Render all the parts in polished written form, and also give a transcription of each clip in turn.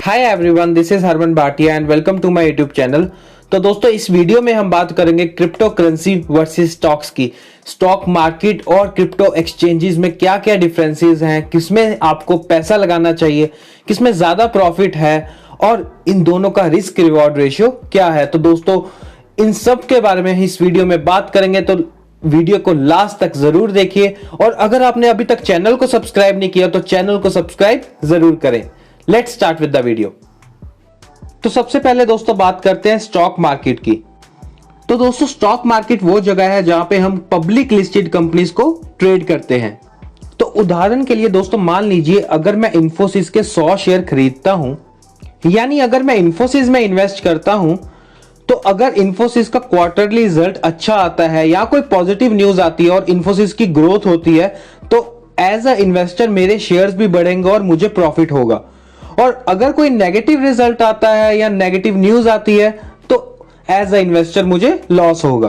Hi everyone, this is Harman Bhatia and welcome to my YouTube channel. तो दोस्तों, इस video में हम बात करेंगे क्रिप्टो करेंसी वर्सेस स्टॉक्स की। स्टॉक मार्केट और क्रिप्टो एक्सचेंजेस में क्या क्या डिफरेंसेस हैं, किसमें आपको पैसा लगाना चाहिए, किसमें ज्यादा प्रॉफिट है और इन दोनों का रिस्क रिवॉर्ड रेशियो क्या है। तो दोस्तों, इन सब के बारे में इस वीडियो में बात करेंगे, तो वीडियो को लास्ट तक जरूर देखिए। और अगर आपने अभी तक चैनल को सब्सक्राइब नहीं किया तो चैनल को सब्सक्राइब जरूर करें। Let's start with the video. तो सबसे पहले दोस्तों बात करते हैं स्टॉक मार्केट की। तो दोस्तों, स्टॉक मार्केट वो जगह है जहां पे हम पब्लिक लिस्टेड कंपनीज को ट्रेड करते हैं। तो उदाहरण के लिए दोस्तों, मान लीजिए अगर मैं इंफोसिस के 100 शेयर खरीदता हूं, यानी अगर मैं इंफोसिस में इन्वेस्ट करता हूं, तो अगर इंफोसिस का क्वार्टरली रिजल्ट अच्छा आता है या कोई पॉजिटिव न्यूज आती है और इंफोसिस की ग्रोथ होती है, तो एज अ इन्वेस्टर मेरे शेयर्स भी बढ़ेंगे और मुझे प्रॉफिट होगा। और अगर कोई नेगेटिव रिजल्ट आता है या नेगेटिव न्यूज आती है तो एज अ इन्वेस्टर मुझे लॉस होगा।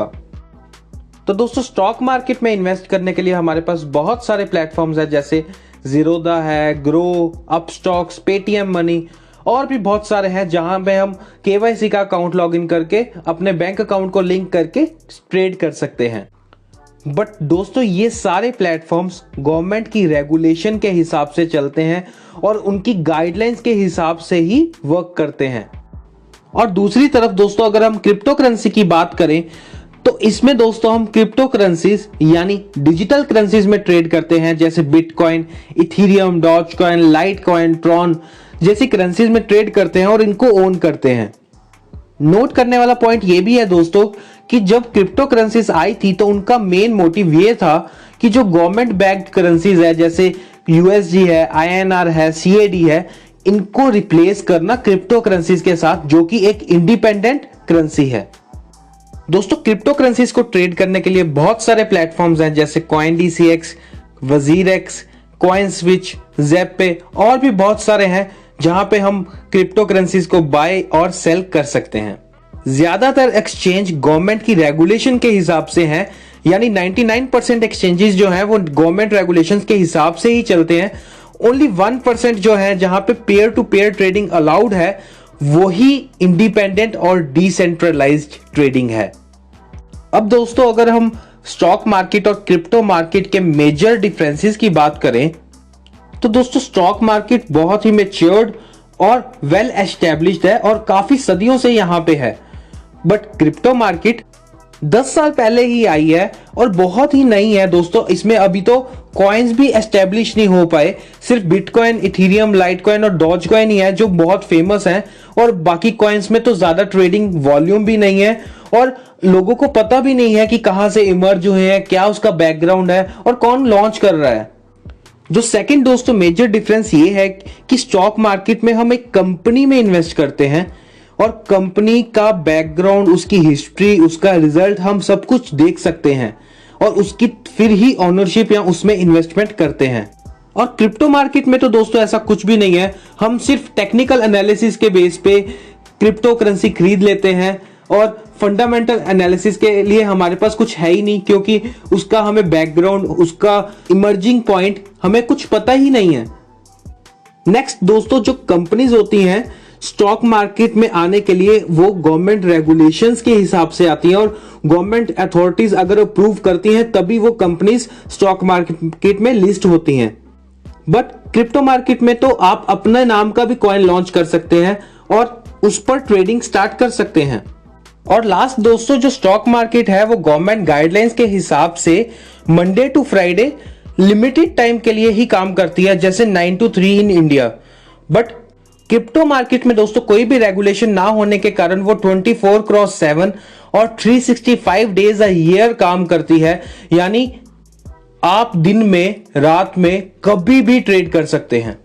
तो दोस्तों, स्टॉक मार्केट में इन्वेस्ट करने के लिए हमारे पास बहुत सारे प्लेटफॉर्म्स हैं, जैसे जीरोधा है, ग्रो, अपस्टॉक्स, पेटीएम मनी और भी बहुत सारे हैं, जहां पे हम केवाईसी का अकाउंट लॉगिन करके अपने बैंक अकाउंट को लिंक करके ट्रेड कर सकते हैं। बट दोस्तों, ये सारे प्लेटफॉर्म्स गवर्नमेंट की रेगुलेशन के हिसाब से चलते हैं और उनकी गाइडलाइंस के हिसाब से ही वर्क करते हैं। और दूसरी तरफ दोस्तों, अगर हम क्रिप्टो करेंसी की बात करें तो इसमें दोस्तों हम क्रिप्टो करेंसीज यानी डिजिटल करेंसीज में ट्रेड करते हैं, जैसे bitcoin, Ethereum, Dogecoin, Litecoin, Tron जैसी करेंसीज में ट्रेड करते हैं और इनको ओन करते हैं। नोट करने वाला पॉइंट यह भी है दोस्तों कि जब क्रिप्टो करेंसीज आई थी तो उनका मेन मोटिव ये था कि जो गवर्नमेंट बैक्ड करेंसीज है, जैसे यूएसडी है, आईएनआर है, सीएडी है, इनको रिप्लेस करना क्रिप्टो करेंसीज के साथ, जो कि एक इंडिपेंडेंट करेंसी है। दोस्तों, क्रिप्टो करेंसीज को ट्रेड करने के लिए बहुत सारे प्लेटफॉर्म्स हैं, जैसे CoinDCX, WazirX, CoinSwitch, Zebpay और भी बहुत सारे हैं जहां पे हम क्रिप्टो करेंसीज को बाय और सेल कर सकते हैं। ज्यादातर एक्सचेंज गवर्नमेंट की रेगुलेशन के हिसाब से हैं, यानी 99% एक्सचेंजेस जो हैं वो गवर्नमेंट रेगुलेशंस के हिसाब से ही चलते हैं। ओनली 1% जो है जहां पे pair to pair trading allowed है, वही इंडिपेंडेंट और डिसेंट्रलाइज्ड ट्रेडिंग है। अब दोस्तों, अगर हम स्टॉक मार्केट और क्रिप्टो मार्केट के मेजर डिफरेंसेस की बात करें तो दोस्तों, स्टॉक मार्केट बहुत ही मैच्योर्ड और वेल एस्टेब्लिश्ड है और काफी सदियों से यहां पे है। बट क्रिप्टो मार्केट 10 साल पहले ही आई है और बहुत ही नई है दोस्तों। इसमें अभी तो कॉइन्स भी एस्टेब्लिश नहीं हो पाए, सिर्फ बिटकॉइन, इथेरियम, लाइटकॉइन और डॉजकॉइन ही है जो बहुत फेमस हैं। और बाकी कॉइन्स में तो ज्यादा ट्रेडिंग वॉल्यूम भी नहीं है और लोगों को पता भी नहीं है कि कहां से इमर्ज हुए हैं, क्या उसका बैकग्राउंड है और कौन लॉन्च कर रहा है। जो सेकंड दोस्तों मेजर डिफरेंस ये है कि स्टॉक मार्केट में हम एक कंपनी में इन्वेस्ट करते हैं और कंपनी का बैकग्राउंड, उसकी हिस्ट्री, उसका रिजल्ट हम सब कुछ देख सकते हैं और उसकी फिर ही ओनरशिप या उसमें इन्वेस्टमेंट करते हैं। और क्रिप्टो मार्केट में तो दोस्तों ऐसा कुछ भी नहीं है, हम सिर्फ टेक्निकल एनालिसिस के बेस पे क्रिप्टो करेंसी खरीद लेते हैं और फंडामेंटल एनालिसिस के लिए हमारे पास कुछ है ही नहीं, क्योंकि उसका हमें बैकग्राउंड, उसका इमर्जिंग पॉइंट हमें कुछ पता ही नहीं है। नेक्स्ट दोस्तों, जो कंपनीज होती हैं स्टॉक मार्केट में आने के लिए, वो गवर्नमेंट रेगुलेशंस के हिसाब से आती हैं और गवर्नमेंट अथॉरिटीज अगर अप्रूव करती हैं तभी वो कंपनीज स्टॉक मार्केट में लिस्ट होती हैं। बट क्रिप्टो मार्केट में तो आप अपने नाम का भी कॉइन लॉन्च कर सकते हैं और उस पर ट्रेडिंग स्टार्ट कर सकते हैं। और लास्ट दोस्तों, जो स्टॉक मार्केट है वो गवर्नमेंट गाइडलाइंस के हिसाब से Monday to Friday limited time के लिए ही काम करती है, जैसे 9 to 3 in India. But crypto market में दोस्तों कोई भी रेगुलेशन ना होने के कारण वो 24/7 और 365 डेज अ ईयर काम करती है, यानी आप दिन में, रात में कभी भी ट्रेड कर सकते हैं।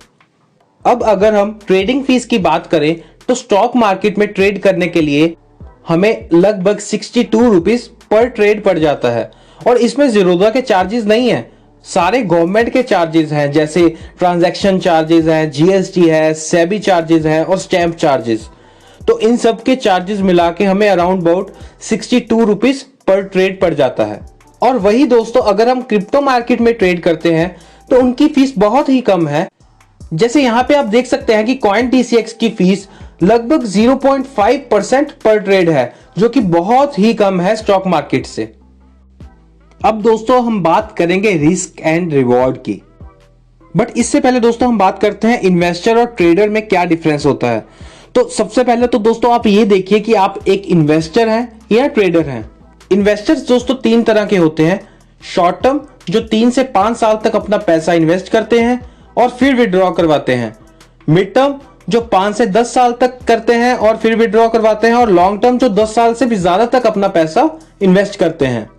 अब अगर हम ट्रेडिंग फीस की बात करें तो स्टॉक मार्केट में ट्रेड करने के लिए हमें लगभग 62 रुपीज पर ट्रेड पड़ जाता है और इसमें जीरोधा के चार्जेस नहीं है, सारे गवर्नमेंट के चार्जेस हैं, जैसे ट्रांजैक्शन चार्जेस हैं, जीएसटी है, सेबी चार्जेस है और स्टैंप चार्जेस। तो इन सब के चार्जेस मिला के हमें around about 62 rupees per trade पड़ जाता है। और वही दोस्तों, अगर हम क्रिप्टो मार्केट में ट्रेड करते हैं तो उनकी फीस बहुत ही कम है, जैसे यहाँ पे आप देख सकते हैं कि कॉइन TCX की फीस लगभग 0.5% पर ट्रेड है, जो कि बहुत ही कम है स्टॉक मार्केट से। अब दोस्तों हम बात करेंगे रिस्क एंड रिवॉर्ड की, बट इससे पहले दोस्तों हम बात करते हैं इन्वेस्टर और ट्रेडर में क्या डिफरेंस होता है। तो सबसे पहले तो दोस्तों आप ये देखिए कि आप एक इन्वेस्टर हैं या ट्रेडर हैं। इन्वेस्टर्स दोस्तों 3 तरह के होते हैं। शॉर्ट टर्म, जो 3 से 5 साल तक अपना पैसा इन्वेस्ट करते हैं और फिर विड्रॉ करवाते हैं। मिड टर्म, जो 5 से 10 साल तक करते हैं और फिर विड्रॉ करवाते हैं। और लॉन्ग टर्म, जो 10 साल से भी ज्यादा तक अपना पैसा इन्वेस्ट करते हैं।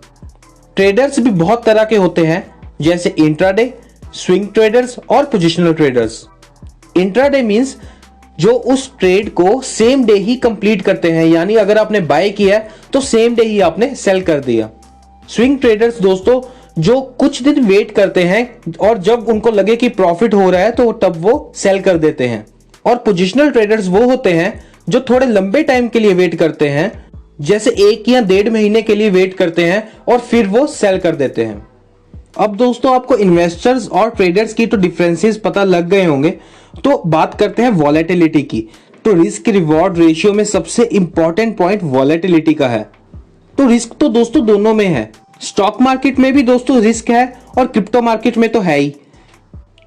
ट्रेडर्स भी बहुत तरह के होते हैं, जैसे इंट्राडे, स्विंग ट्रेडर्स और पोजिशनल ट्रेडर्स। इंट्राडे मींस जो उस ट्रेड को सेम डे ही कंप्लीट करते हैं, यानी अगर आपने बाय किया है तो सेम डे ही आपने सेल कर दिया। स्विंग ट्रेडर्स दोस्तों जो कुछ दिन वेट करते हैं और जब उनको लगे कि प्रॉफिट हो रहा है तो तब वो सेल कर देते हैं। और पोजिशनल ट्रेडर्स वो होते हैं जो थोड़े लंबे टाइम के लिए वेट करते हैं, जैसे 1 या 1.5 महीने के लिए वेट करते हैं और फिर वो सेल कर देते हैं। अब दोस्तों आपको इन्वेस्टर्स और ट्रेडर्स की तो डिफरेंसेस पता लग गए होंगे, तो बात करते हैं वॉलेटिलिटी की। तो रिस्क रिवॉर्ड रेशियो में सबसे इंपॉर्टेंट पॉइंट वॉलेटिलिटी का है। तो रिस्क तो दोस्तों दोनों में है, स्टॉक मार्केट में भी दोस्तों रिस्क है और क्रिप्टो मार्केट में तो है ही।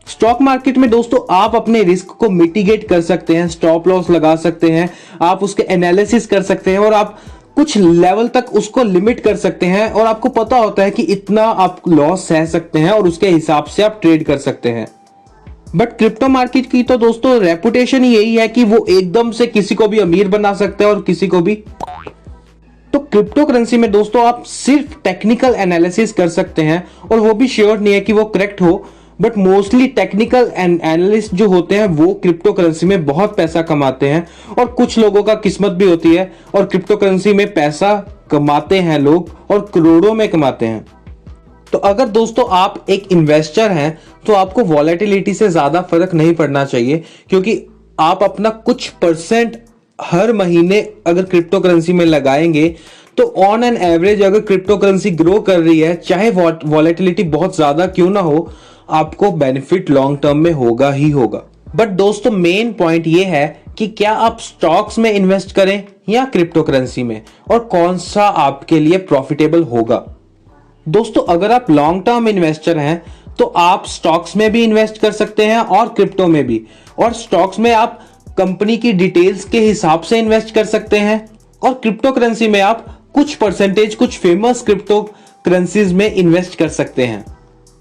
स्टॉक मार्केट में दोस्तों आप अपने रिस्क को मिटिगेट कर सकते हैं, स्टॉप लॉस लगा सकते हैं, आप उसके एनालिसिस कर सकते हैं और आप कुछ लेवल तक उसको लिमिट कर सकते हैं और आपको पता होता है कि इतना आप लॉस सह सकते हैं और उसके हिसाब से आप ट्रेड कर सकते हैं। बट क्रिप्टो मार्केट की तो दोस्तों रेपुटेशन ही यही है कि वो एकदम से किसी को भी अमीर बना सकते हैं और किसी को भी। तो क्रिप्टो करेंसी में दोस्तों आप सिर्फ टेक्निकल एनालिसिस कर सकते हैं और वो भी श्योर नहीं है कि वो करेक्ट हो, बट मोस्टली टेक्निकल एनालिस्ट जो होते हैं वो क्रिप्टो करेंसी में बहुत पैसा कमाते हैं। और कुछ लोगों का किस्मत भी होती है और क्रिप्टो करेंसी में पैसा कमाते हैं लोग और करोड़ों में कमाते हैं। तो अगर दोस्तों आप एक इन्वेस्टर हैं तो आपको वॉलेटिलिटी से ज्यादा फर्क नहीं पड़ना चाहिए, क्योंकि आप अपना कुछ % हर महीने अगर क्रिप्टो करेंसी में लगाएंगे तो ऑन एन एवरेज अगर क्रिप्टो करेंसी ग्रो कर रही है, चाहे वॉलेटिलिटी बहुत ज्यादा क्यों ना हो, आपको बेनिफिट लॉन्ग टर्म में होगा ही होगा। बट दोस्तों मेन पॉइंट ये है कि क्या आप स्टॉक्स में इन्वेस्ट करें या क्रिप्टो करेंसी में, और कौन सा आपके लिए प्रॉफिटेबल होगा। दोस्तों अगर आप लॉन्ग टर्म इन्वेस्टर हैं तो आप स्टॉक्स में भी इन्वेस्ट कर सकते हैं और क्रिप्टो में भी। और स्टॉक्स में आप कंपनी की डिटेल्स के हिसाब से इन्वेस्ट कर सकते हैं और क्रिप्टो करेंसी में आप कुछ % कुछ फेमस क्रिप्टो करेंसीज में इन्वेस्ट कर सकते हैं।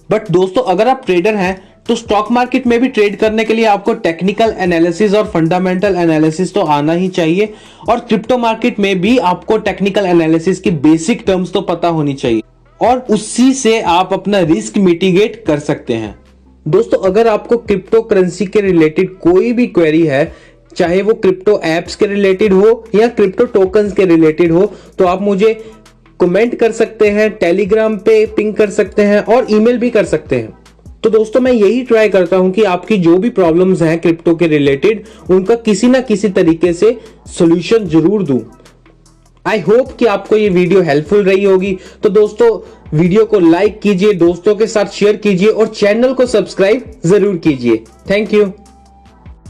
बट दोस्तों अगर आप ट्रेडर हैं तो स्टॉक मार्केट में भी ट्रेड करने के लिए आपको टेक्निकल एनालिसिस और फंडामेंटल एनालिसिस तो आना ही चाहिए, और क्रिप्टो मार्केट में भी आपको टेक्निकल एनालिसिस की बेसिक टर्म्स तो पता होनी चाहिए और उसी से आप अपना रिस्क मिटिगेट कर सकते हैं। दोस्तों अगर आपको क्रिप्टो करेंसी के रिलेटेड कोई भी क्वेरी है, चाहे वो क्रिप्टो एप्स के रिलेटेड हो या क्रिप्टो टोकन्स के रिलेटेड हो, तो आप मुझे कमेंट कर सकते हैं, टेलीग्राम पे पिंग कर सकते हैं और ईमेल भी कर सकते हैं। तो दोस्तों मैं यही ट्राई करता हूं कि आपकी जो भी प्रॉब्लम्स हैं क्रिप्टो के रिलेटेड, उनका किसी ना किसी तरीके से सॉल्यूशन जरूर दूं। आई होप कि आपको ये वीडियो हेल्पफुल रही होगी। तो दोस्तों वीडियो को लाइक कीजिए, दोस्तों के साथ शेयर कीजिए और चैनल को सब्सक्राइब जरूर कीजिए। Thank you.